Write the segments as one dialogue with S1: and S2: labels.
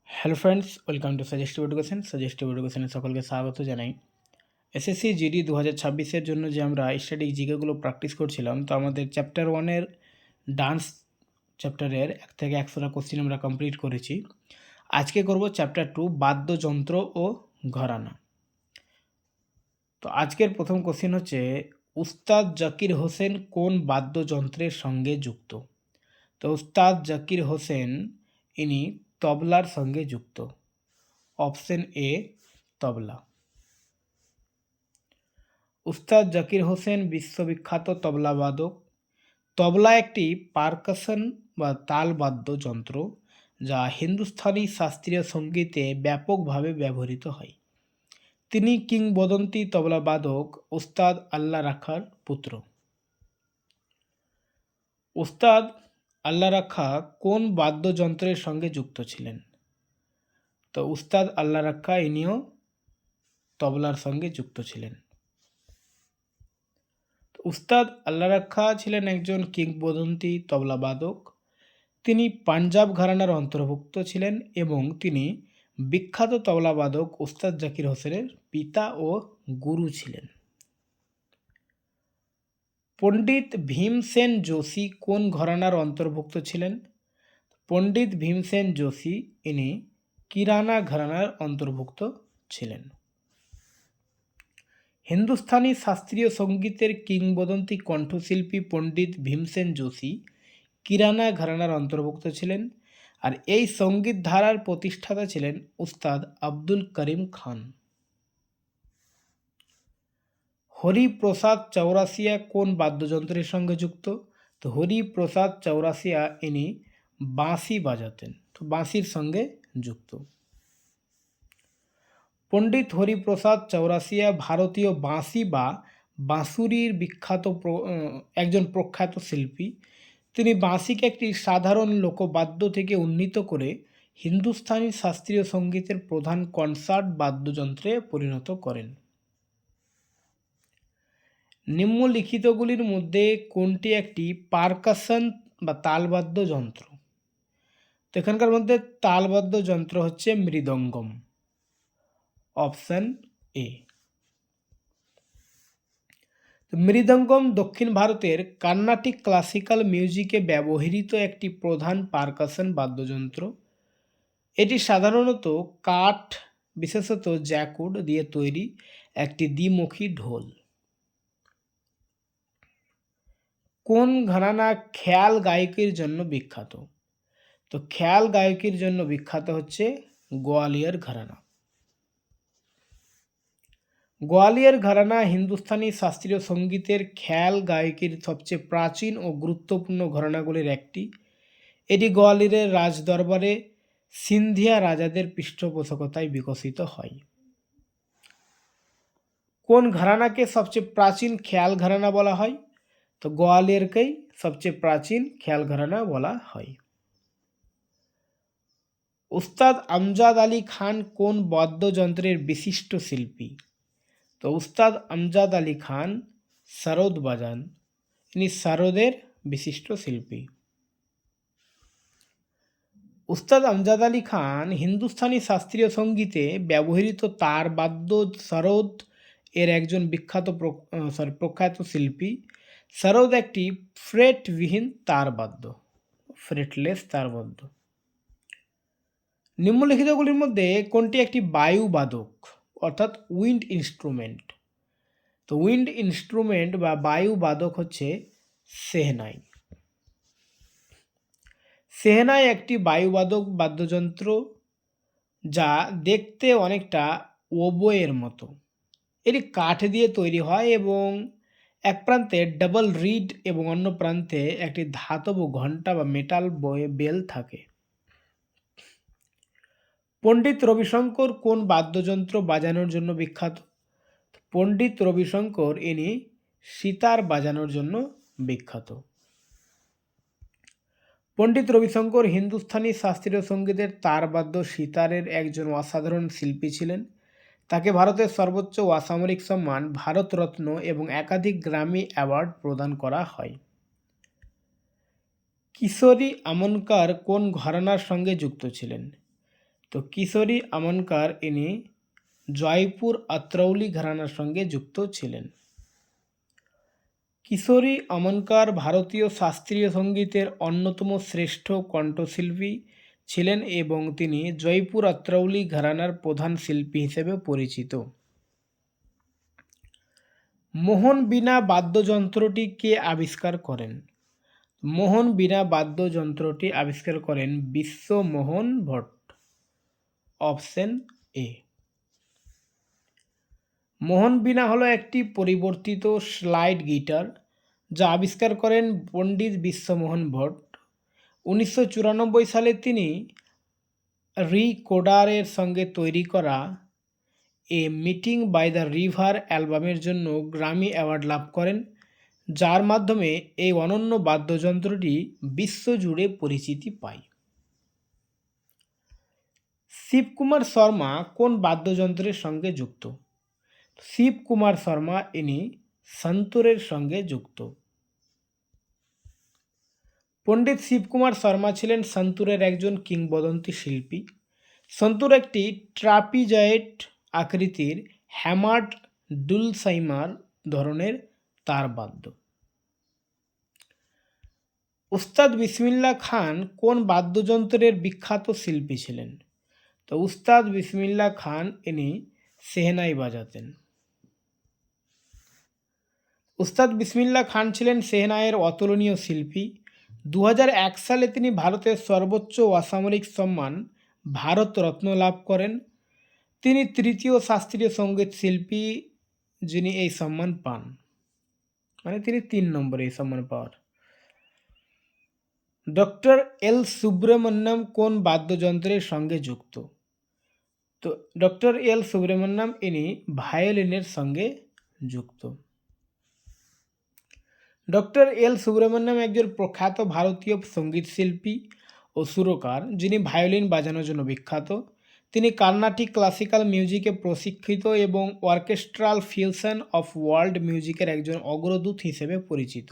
S1: Hello friends, welcome to suggestive education. Suggestive এডুকেশনে সকলকে স্বাগত জানাই। এসএসসি জিডি 2026-এর জন্য যে আমরা স্ট্যাটিক জিকেগুলো প্র্যাকটিস করছিলাম, তো আমাদের চ্যাপ্টার 1-এর ডান্স চ্যাপ্টারের 1 থেকে 100টা কোশ্চিন আমরা কমপ্লিট করেছি। আজকে করব চ্যাপ্টার 2 বাদ্যযন্ত্র ও ঘরানা। তো আজকের প্রথম কোশ্চিন হচ্ছে, উস্তাদ জাকির হোসেন কোন বাদ্যযন্ত্রের সঙ্গে যুক্ত? তো উস্তাদ জাকির হোসেন ইনি তবলার সঙ্গে যুক্ত। অপশন এ তবলা। উস্তাদ জাকির হোসেন বিশ্ববিখ্যাত তবলাবাদক। তবলা একটি পারকাশন বা তালবাদ্য যন্ত্র যা হিন্দুস্তানি শাস্ত্রীয় সঙ্গীতে ব্যাপকভাবে ব্যবহৃত হয়। তিনি কিংবদন্তি তবলাবাদক উস্তাদ আল্লাহ রাখার পুত্র। উস্তাদ আল্লাহ রাখা কোন বাদ্যযন্ত্রের সঙ্গে যুক্ত ছিলেন? তো উস্তাদ আল্লাহ রাখা ইনিও তবলার সঙ্গে যুক্ত ছিলেন। উস্তাদ আল্লাহ রাখা ছিলেন একজন কিংবদন্তি তবলাবাদক। তিনি পাঞ্জাব ঘরানার অন্তর্ভুক্ত ছিলেন এবং তিনি বিখ্যাত তবলাবাদক উস্তাদ জাকির হোসেনের পিতা ও গুরু ছিলেন। পণ্ডিত ভীমসেন যোশী কোন ঘরানার অন্তর্ভুক্ত ছিলেন? পণ্ডিত ভীমসেন যোশী ইনি কিরানা ঘরানার অন্তর্ভুক্ত ছিলেন। হিন্দুস্তানি শাস্ত্রীয় সঙ্গীতের কিংবদন্তি কণ্ঠশিল্পী পণ্ডিত ভীমসেন যোশী কিরানা ঘরানার অন্তর্ভুক্ত ছিলেন, আর এই সঙ্গীত ধারার প্রতিষ্ঠাতা ছিলেন উস্তাদ আব্দুল করিম খান। হরিপ্রসাদ চৌরাসিয়া কোন বাদ্যযন্ত্রের সঙ্গে যুক্ত? তো হরিপ্রসাদ চৌরাসিয়া ইনি বাঁশি বাজাতেন, তো বাঁশির সঙ্গে যুক্ত। পণ্ডিত হরিপ্রসাদ চৌরাসিয়া ভারতীয় বাঁশি বা বাঁশুরির বিখ্যাত একজন প্রখ্যাত শিল্পী। তিনি বাঁশিকে একটি সাধারণ লোকবাদ্য থেকে উন্নীত করে হিন্দুস্তানি শাস্ত্রীয় সঙ্গীতের প্রধান কনসার্ট বাদ্যযন্ত্রে পরিণত করেন। নিম্নলিখিতগুলির মধ্যে কোনটি একটি পারকাশন বা তালবাদ্য যন্ত্র? তো এখানকার মধ্যে তালবাদ্য যন্ত্র হচ্ছে মৃদঙ্গম। Option A. মৃদঙ্গম দক্ষিণ ভারতের কার্নাটিক ক্লাসিক্যাল মিউজিকে ব্যবহৃত একটি প্রধান পারকাশন বাদ্যযন্ত্র। এটি সাধারণত কাঠ, বিশেষত জ্যাকউড দিয়ে তৈরি একটি দ্বিমুখী ঢোল। কোন ঘরানা খেয়াল গায়কের জন্য বিখ্যাত? তো খেয়াল গায়কের জন্য বিখ্যাত হচ্ছে গোয়ালিয়র ঘরানা। গোয়ালিয়র ঘরানা হিন্দুস্তানি শাস্ত্রীয় সঙ্গীতের খেয়াল গায়কের সবচেয়ে প্রাচীন ও গুরুত্বপূর্ণ ঘরানাগুলির একটি। এটি গোয়ালিয়রের রাজদরবারে সিন্ধিয়া রাজাদের পৃষ্ঠপোষকতায় বিকশিত হয়। কোন ঘরানাকে সবচেয়ে প্রাচীন খেয়াল ঘরানা বলা হয়? তো গোয়ালিয়রকেই সবচেয়ে প্রাচীন খেয়াল ঘরানা বলা হয়। উস্তাদ আমজাদ আলী খান কোন বাদ্যযন্ত্রের বিশিষ্ট শিল্পী? তো উস্তাদ আমজাদ আলী খান সরোদ বাজান, ইনি সরোদের বিশিষ্ট শিল্পী। উস্তাদ আমজাদ আলী খান হিন্দুস্তানি শাস্ত্রীয় সঙ্গীতে ব্যবহৃত তার বাদ্য সরোদ এর একজন বিখ্যাত প্রখ্যাত শিল্পী। সরোদ একটি ফ্রেটবিহীন তার বাদ্য, ফ্রেটলেস তারবাদ্য। নিম্নলিখিতগুলির মধ্যে কোনটি একটি বায়ুবাদক অর্থাৎ উইন্ড ইনস্ট্রুমেন্ট? তো উইন্ড ইনস্ট্রুমেন্ট বা বায়ুবাদক হচ্ছে সেহনাই। সেহনাই একটি বায়ুবাদক বাদ্যযন্ত্র যা দেখতে অনেকটা ওবোয়ের মতো। এটি কাঠ দিয়ে তৈরি হয় এবং এক প্রান্তে ডাবল রিড এবং অন্য প্রান্তে একটি ধাতব ঘণ্টা বা মেটাল বেল থাকে। পণ্ডিত রবিশঙ্কর কোন বাদ্যযন্ত্র বাজানোর জন্য বিখ্যাত? পণ্ডিত রবিশঙ্কর ইনি সিতার বাজানোর জন্য বিখ্যাত। পণ্ডিত রবিশঙ্কর হিন্দুস্তানি শাস্ত্রীয় সঙ্গীতের তারবাদ্য সিতারের একজন অসাধারণ শিল্পী ছিলেন। তাকে ভারতের সর্বোচ্চ অসামরিক সম্মান ভারতরত্ন এবং একাধিক গ্র্যামি অ্যাওয়ার্ড প্রদান করা হয়। কিশোরী আমনকর কোন ঘরানার সঙ্গে যুক্ত ছিলেন? তো কিশোরী আমনকার ইনি জয়পুর আত্রাউলি ঘরানার সঙ্গে যুক্ত ছিলেন। কিশোরী আমনকার ভারতীয় শাস্ত্রীয় সঙ্গীতের অন্যতম শ্রেষ্ঠ কণ্ঠশিল্পী ছিলেন এবং তিনি জয়পুর আত্রাউলি ঘরানার প্রধান শিল্পী হিসেবে পরিচিত। মোহন বীণা বাদ্যযন্ত্রটি কে আবিষ্কার করেন? মোহন বীণা বাদ্যযন্ত্রটি আবিষ্কার করেন বিশ্বমোহন ভট্ট। Option A. মোহন বীণা হলো একটি পরিবর্তিত স্লাইড গিটার যা আবিষ্কার করেন পণ্ডিত বিশ্বমোহন ভট্ট। 1994 সালে তিনি রিকোডারের সঙ্গে তৈরি করা a meeting by the river অ্যালবামের জন্য গ্র্যামি অ্যাওয়ার্ড লাভ করেন, যার মাধ্যমে এই অনন্য বাদ্যযন্ত্রটি বিশ্বজুড়ে পরিচিতি পায়। শিবকুমার শর্মা কোন বাদ্যযন্ত্রের সঙ্গে যুক্ত? শিবকুমার শর্মা ইনি সন্তুরের সঙ্গে যুক্ত। পণ্ডিত শিবকুমার শর্মা ছিলেন সন্তুরের একজন কিংবদন্তি শিল্পী। সন্তুর একটি ট্রাপিজয়েড আকৃতির হ্যামার্ড ডুলসাইমার ধরনের তারবাদ্য। উস্তাদ বিসমিল্লাহ খান কোন বাদ্যযন্ত্রের বিখ্যাত শিল্পী ছিলেন? তো উস্তাদ বিসমিল্লাহ খান ইনি সেহনাই বাজাতেন। উস্তাদ বিসমিল্লাহ খান ছিলেন সেহনাইয়ের অতুলনীয় শিল্পী। 2001 সালে তিনি ভারতের সর্বোচ্চ অসামরিক সম্মান ভারতরত্ন লাভ করেন। তিনি তৃতীয় শাস্ত্রীয় সঙ্গীত শিল্পী যিনি এই সম্মান পান, মানে তিনি 3 নম্বরে এই সম্মান পাওয়ার। ডক্টর এল সুব্রমণ্যম কোন বাদ্যযন্ত্রের সঙ্গে যুক্ত? তো ডক্টর এল সুব্রমণ্যম ইনি ভায়োলিনের সঙ্গে যুক্ত। ডক্টর এল সুব্রমণ্যম একজন প্রখ্যাত ভারতীয় সঙ্গীত শিল্পী ও সুরকার যিনি ভায়োলিন বাজানোর জন্য বিখ্যাত। তিনি কার্নাটিক ক্লাসিক্যাল মিউজিকে প্রশিক্ষিত এবং অর্কেস্ট্রাল ফিউশন অফ ওয়ার্ল্ড মিউজিকের একজন অগ্রদূত হিসেবে পরিচিত।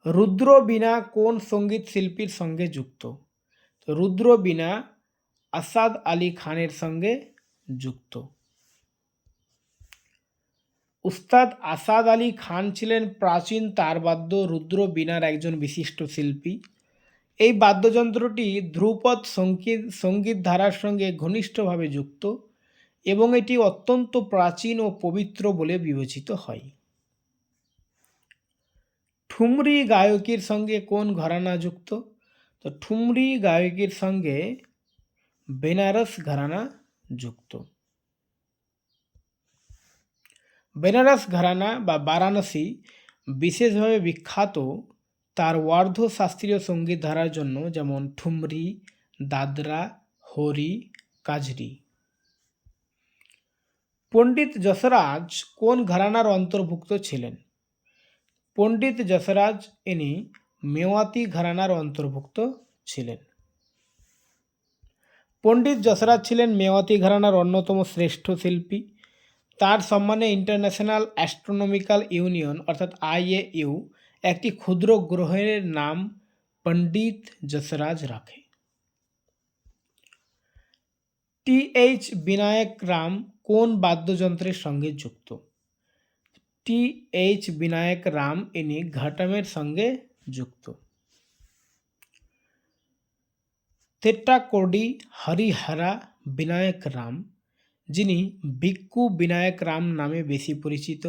S1: রুদ্র বীণা কোন সঙ্গীত শিল্পীর সঙ্গে যুক্ত? তো রুদ্র বীণা আসাদ আলী খানের সঙ্গে যুক্ত। উস্তাদ আসাদ আলী খান ছিলেন প্রাচীন তারবাদ্য রুদ্র বীণার একজন বিশিষ্ট শিল্পী। এই বাদ্যযন্ত্রটি ধ্রুপদ সঙ্গীত ধারার সঙ্গে ঘনিষ্ঠভাবে যুক্ত এবং এটি অত্যন্ত প্রাচীন ও পবিত্র বলে বিবেচিত হয়। ঠুমরি গায়কির সঙ্গে কোন ঘরানা যুক্ত? তো ঠুমরি গায়কির সঙ্গে বেনারস ঘরানা যুক্ত। বেনারস ঘরানা বা বারাণসী বিশেষভাবে বিখ্যাত তার ওয়ার্ধ শাস্ত্রীয় সঙ্গীত ধারার জন্য, যেমন ঠুমরি, দাদরা, হরি, কাজরি। পণ্ডিত যশরাজ কোন ঘরানার অন্তর্ভুক্ত ছিলেন? পণ্ডিত যশরাজ ইনি মেওয়াতি ঘরানার অন্তর্ভুক্ত ছিলেন। পণ্ডিত যশরাজ ছিলেন মেওয়াতি ঘরানার অন্যতম শ্রেষ্ঠ শিল্পী। তার সম্মানে ইন্টারন্যাশনাল অ্যাস্ট্রোনমিক্যাল ইউনিয়ন অর্থাৎ IAU একটি ক্ষুদ্র গ্রহের নাম পণ্ডিত যশরাজ রাখে। TH বিনায়ক রাম কোন বাদ্যযন্ত্রের সঙ্গে যুক্ত? TH বিনায়ক রাম ইনি ঘাটামের সঙ্গে যুক্ত। তেট্টাকোডি হরিহরা বিনায়ক রাম, যিনি ভিক্কু বিনায়ক রাম নামে বেশি পরিচিত,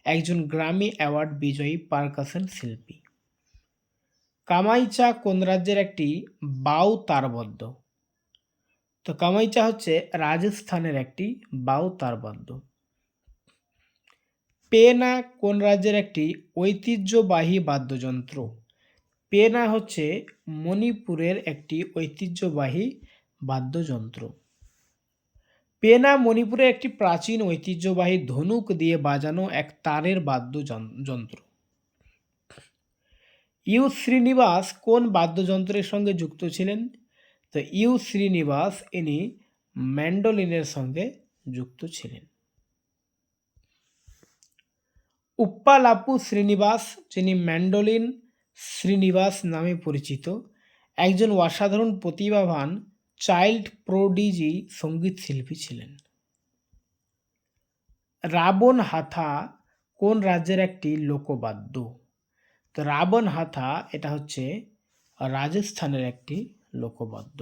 S1: একজন গ্র্যামি অ্যাওয়ার্ড বিজয়ী পারকাশন শিল্পী। কামাইচা কোন রাজ্যের একটি বাউ তারবাদ্য? তো কামাইচা হচ্ছে রাজস্থানের একটি বাউ তারবাদ্য। পেনা কোন রাজ্যের একটি ঐতিহ্যবাহী বাদ্যযন্ত্র? পেনা হচ্ছে মণিপুরের একটি ঐতিহ্যবাহী বাদ্যযন্ত্র। পেনা মণিপুরের একটি প্রাচীন ঐতিহ্যবাহী ধনুক দিয়ে বাজানো এক তারের বাদ্যযন্ত্র। ইউ শ্রীনিবাস কোন বাদ্যযন্ত্রের সঙ্গে যুক্ত ছিলেন? তো ইউ শ্রীনিবাস ইনি ম্যান্ডোলিনের সঙ্গে যুক্ত ছিলেন। উপ্পালাপু শ্রীনিবাস, যিনি ম্যান্ডোলিন শ্রীনিবাস নামে পরিচিত, একজন অসাধারণ প্রতিভাবান চাইল্ড প্রোডিজি সঙ্গীত শিল্পী ছিলেন। রাবণ হাথা কোন রাজ্যের একটি লোকবাদ্য? তো রাবণ হাথা এটা হচ্ছে রাজস্থানের একটি লোকবাদ্য।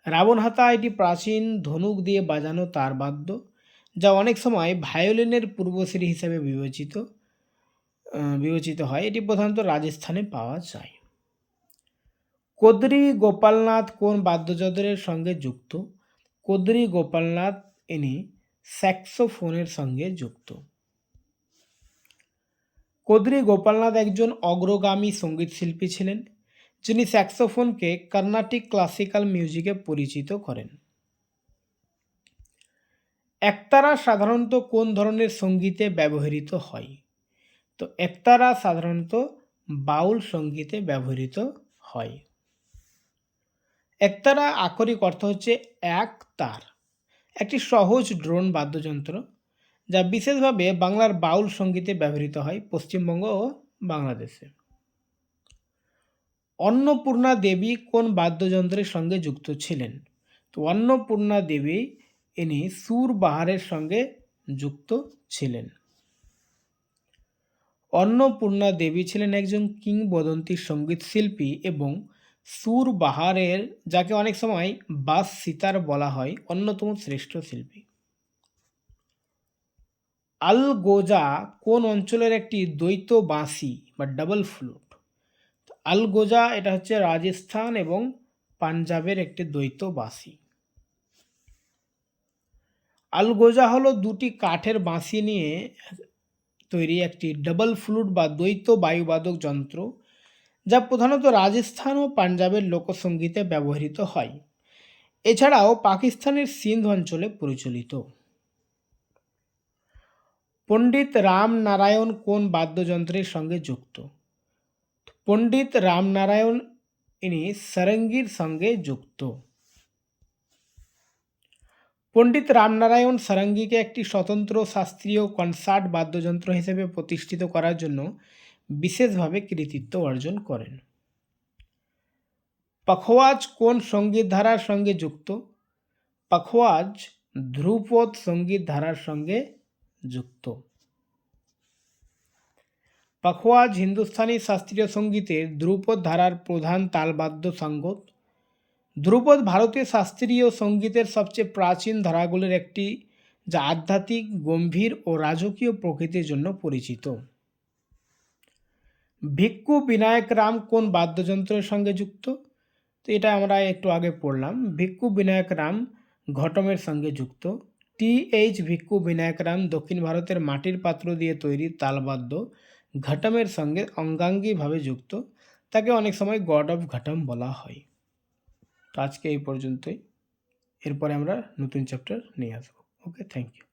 S1: রাবণ হাতা এটি প্রাচীন ধনুক দিয়ে বাজানো তারবাদ্য, যা অনেক সময় ভায়োলিনের পূর্বসূরি হিসেবে বিবেচিত হয়। এটি প্রধানত রাজস্থানে পাওয়া যায়। কদ্রি গোপালনাথ কোন বাদ্যযন্ত্রের সঙ্গে যুক্ত? কদ্রি গোপালনাথ ইনি স্যাক্সোফোনের সঙ্গে যুক্ত। কদ্রি গোপালনাথ একজন অগ্রগামী সঙ্গীতশিল্পী ছিলেন, যিনি স্যাক্সোফোনকে কর্ণাটিক ক্লাসিক্যাল মিউজিকে পরিচিত করেন। একতারা সাধারণত কোন ধরনের সঙ্গীতে ব্যবহৃত হয়? তো একতারা সাধারণত বাউল সঙ্গীতে ব্যবহৃত হয়। একতারা আক্ষরিক অর্থ হচ্ছে এক তার, একটি সহজ ড্রোন বাদ্যযন্ত্র যা বিশেষভাবে বাংলার বাউল সঙ্গীতে ব্যবহৃত হয় পশ্চিমবঙ্গ ও বাংলাদেশে। অন্নপূর্ণা দেবী কোন বাদ্যযন্ত্রের সঙ্গে যুক্ত ছিলেন? তো অন্নপূর্ণা দেবী ইনি সুর বাহারের সঙ্গে যুক্ত ছিলেন। অন্নপূর্ণা দেবী ছিলেন একজন কিংবদন্তি সঙ্গীত শিল্পী এবং সুর বাহারের, যাকে অনেক সময় বাস সিতার বলা হয়, অন্যতম শ্রেষ্ঠ শিল্পী। আলগোজা কোন অঞ্চলের একটি দ্বৈত বাঁশি বা ডাবল ফ্লুট? আলগোজা এটা হচ্ছে রাজস্থান এবং পাঞ্জাবের একটি দ্বৈত বাঁশি। আলগোজা হলো দুটি কাঠের বাঁশি নিয়ে তৈরি একটি ডাবল ফ্লুট বা দ্বৈত বায়ুবাদক যন্ত্র, যা প্রধানত রাজস্থান ও পাঞ্জাবের লোকসঙ্গীতে ব্যবহৃত হয়। এছাড়াও পাকিস্তানের সিন্ধ অঞ্চলে প্রচলিত। পণ্ডিত রামনারায়ণ কোন বাদ্যযন্ত্রের সঙ্গে যুক্ত? পণ্ডিত রামনারায়ণ ইনি সারঙ্গীর সঙ্গে যুক্ত। পণ্ডিত রামনারায়ণ সারঙ্গীকে একটি স্বতন্ত্র শাস্ত্রীয় কনসার্ট বাদ্যযন্ত্র হিসেবে প্রতিষ্ঠিত করার জন্য বিশেষভাবে কৃতিত্ব অর্জন করেন। পখওয়াজ কোন সঙ্গীত ধারার সঙ্গে যুক্ত? পখওয়াজ ধ্রুপদ সঙ্গীত ধারার সঙ্গে যুক্ত। পখওয়াজ হিন্দুস্তানি শাস্ত্রীয় সঙ্গীতের ধ্রুপদ ধারার প্রধান তালবাদ্য সঙ্গত। ধ্রুপদ ভারতীয় শাস্ত্রীয় সঙ্গীতের সবচেয়ে প্রাচীন ধারাগুলির একটি, যা আধ্যাত্মিক, গম্ভীর ও রাজকীয় প্রকৃতির জন্য পরিচিত। ভিক্ষু বিনায়ক রাম কোন বাদ্যযন্ত্রের সঙ্গে যুক্ত? তো এটা আমরা একটু আগে পড়লাম। ভিক্ষু বিনায়ক রাম ঘটমের সঙ্গে যুক্ত। ভিক্ষু বিনায়ক রাম দক্ষিণ ভারতের মাটির পাত্র দিয়ে তৈরি তালবাদ্য ঘটমের সঙ্গে অঙ্গাঙ্গিভাবে যুক্ত। তাকে অনেক সময় গড অফ ঘটম বলা হয়। তো আজকে এই পর্যন্তই। এরপরে আমরা নতুন চ্যাপ্টার নিয়ে আসবো। ওকে, থ্যাংক ইউ।